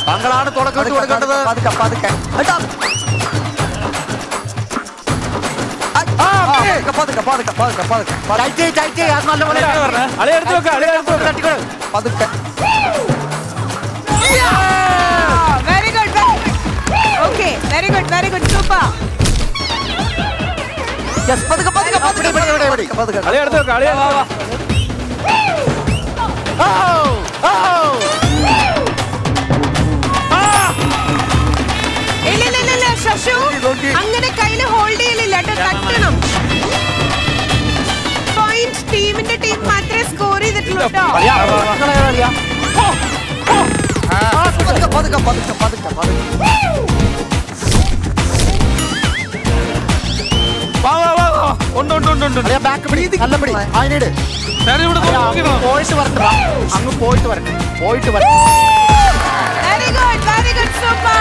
താങ്കളാണ് തുടക്കം കൊടുക്കേണ്ടത്. Very good, super. Yes, padukka. ഇല്ല ശശു അങ്ങനെ കയ്യില് ഹോൾഡ് ചെയ്യലില്ല തട്ടണം. പോയിന്റ് ടീം മാത്രമേ സ്കോർ ചെയ്തിട്ടുള്ളൂ കേട്ടോ. അങ്ങ് പോയിട്ട് വരട്ടെ. Very good, super.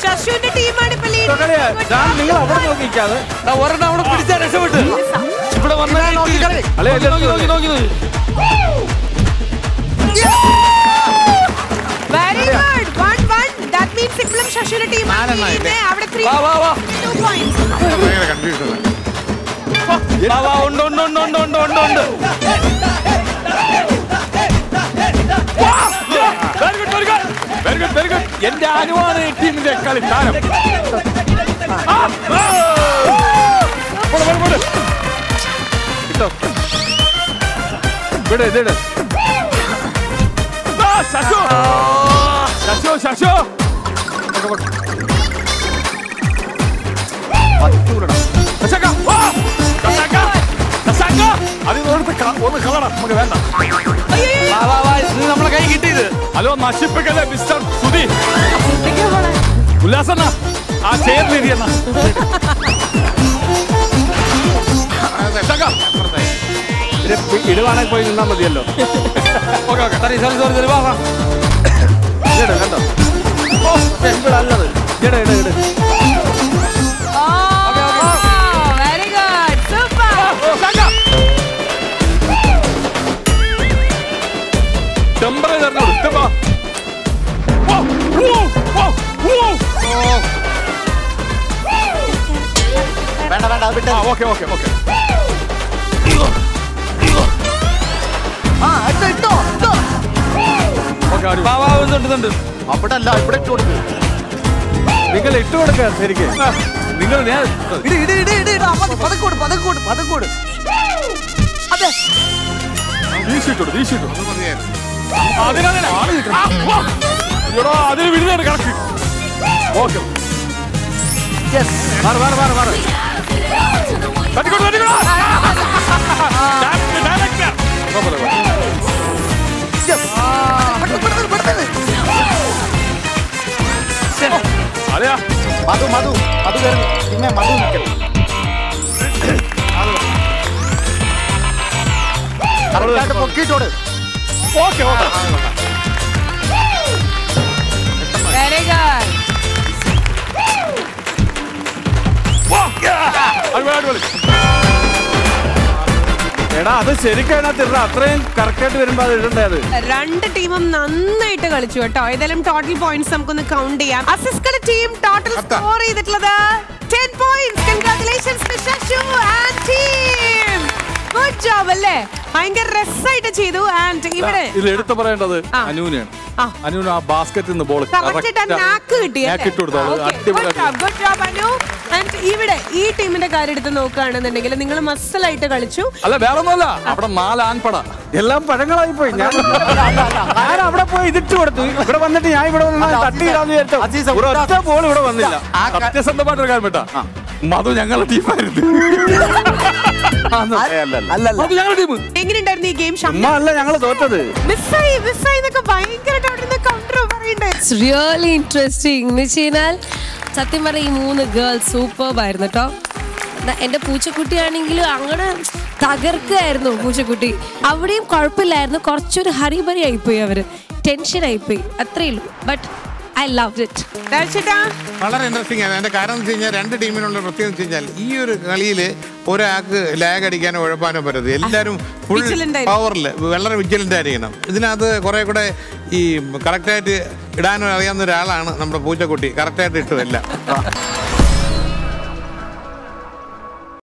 ശശുവിന്റെ ടീമാണ് ഇപ്പൊ ലീഡ്. നിങ്ങൾ അവിടെ നോക്കിക്കാതെ ഒരെണ്ണം അവിടെ പിടിച്ചാൽ രക്ഷപ്പെട്ട് ഇവിടെ വന്നു. Very good, 1-1. That means ഇപ്പോഴും ശശുവിന്റെ ടീമാണ് ലീഡ്. അവിടെ 3 points. Very good. എന്റെ അനുവാദ ടീമിന്റെ കളി താരം. നമ്മളെ കൈ കിട്ടിയത്. ഹലോ നശിപ്പിക്കല്ലേ മിസ്റ്റർ സുധി. ഉല്ലാസണ്ണ ആ ചേർന്നിരിയെന്ന ഇടുവാണെങ്കിൽ പോയി നിന്നാ മതിയല്ലോ. കണ്ടോ അല്ലത് ഇട Very good, super. ടെമ്പറേച്ചറിനോട് വേണ്ട. ഓക്കെ അവിടെ അല്ല, ഇവിടെ ഇട്ട് കൊടുക്കുക. നിങ്ങൾ ഇട്ട് കൊടുക്കുക ശരിക്കും. നിങ്ങൾ ഞാൻ പതക്കോട്. അതെ, വീശിട്ടു. അതിന് വിടുന്നുണ്ട് കണക്ക്. ഓക്കെ അതെയാ മധു കയറുന്നു. പിന്നെ മധു നിൽക്കണം. പൊക്കിയിട്ടോട്. Okay Very good. എടാ അത് ശരിക്കും അത്രയും കറക്റ്റായിട്ട് വരുമ്പോ അത് ഇടണ്ടത്. രണ്ട് ടീമും നന്നായിട്ട് കളിച്ചു കേട്ടോ. ഏതായാലും ടോട്ടൽ പോയിന്റ്സ് നമുക്കൊന്ന് കൗണ്ട് ചെയ്യാം. അസിസ്കയുടെ ടീം ടോട്ടൽ സ്കോർ ചെയ്തിട്ടുള്ളത് 10 points. Congratulations to Shashu and team. Good job അല്ലേ? ഭയങ്കര രസമായിട്ട് ചെയ്തു. ആൻഡ് ഇവിടെ ഇത് എടുത്തു പറയേണ്ടത് അനുവിനെയാണ്. അനുവിന് ആ ബാസ്കറ്റിൽ നിന്ന് ബോൾ ഇവിടെ ഈ ടീമിന്റെ കാര്യം എടുത്ത് നോക്കുകയാണെന്നുണ്ടെങ്കിൽ നിങ്ങൾ മസലായിട്ട് കളിച്ചു. അല്ല വേറൊന്നുമല്ല, അവിടെ 4 ആൺപട എല്ലാം പഴങ്ങളായി പോയി. ഞാൻ അവിടെ പോയി ഇതിട്ട് കൊടുത്തു. ഇവിടെ വന്നിട്ട് ഞാൻ ഇവിടെ തട്ടിയിടാന്ന് വിചാരിച്ചു. ഒരൊറ്റ ബോൾ ഇവിടെ വന്നില്ല. സത്യസന്ധമായിട്ടൊരു കാര്യം പറ്റാ, മധു ഞങ്ങളുടെ ടീമായിരുന്നു. എങ്ങനെയുണ്ടായിരുന്നു ഈ ഗെയിം? അല്ല ഞങ്ങള് തോറ്റത്. It's really interesting. എന്ന് വെച്ച് കഴിഞ്ഞാൽ സത്യം പറഞ്ഞ ഈ 3 ഗേൾസ് സൂപ്പർബ് ആയിരുന്നു കേട്ടോ. എന്റെ പൂച്ചക്കുട്ടിയാണെങ്കിലും അങ്ങനെ തകർക്കായിരുന്നു പൂച്ചക്കുട്ടി. അവിടെയും കുഴപ്പമില്ലായിരുന്നു, കുറച്ചൊരു ഹറിബറി ആയിപ്പോയി, അവര് ടെൻഷൻ ആയിപ്പോയി, അത്രേ ഉള്ളൂ. But I loved it. വളരെ ഇൻട്രസ്റ്റിംഗ് ആണ്. അതിന്റെ കാരണം എന്ന് വെച്ച് കഴിഞ്ഞാൽ രണ്ട് ടീമിനുള്ള പ്രത്യേകത വെച്ച് കഴിഞ്ഞാൽ ഈ ഒരു കളിയിൽ ഒരാൾക്ക് ലാഗ് അടിക്കാനോ ഉഴപ്പാനോ പറ്റരുത്. എല്ലാവരും ഫുൾ പവറിൽ വളരെ വിജിലന്റ് ആയിരിക്കണം. ഇതിനകത്ത് കുറെ കൂടെ ഈ കറക്റ്റായിട്ട് ഇടാനോ അറിയാവുന്ന ഒരാളാണ് നമ്മുടെ പൂച്ചക്കുട്ടി. കറക്റ്റായിട്ട് ഇട്ടു എല്ലാം.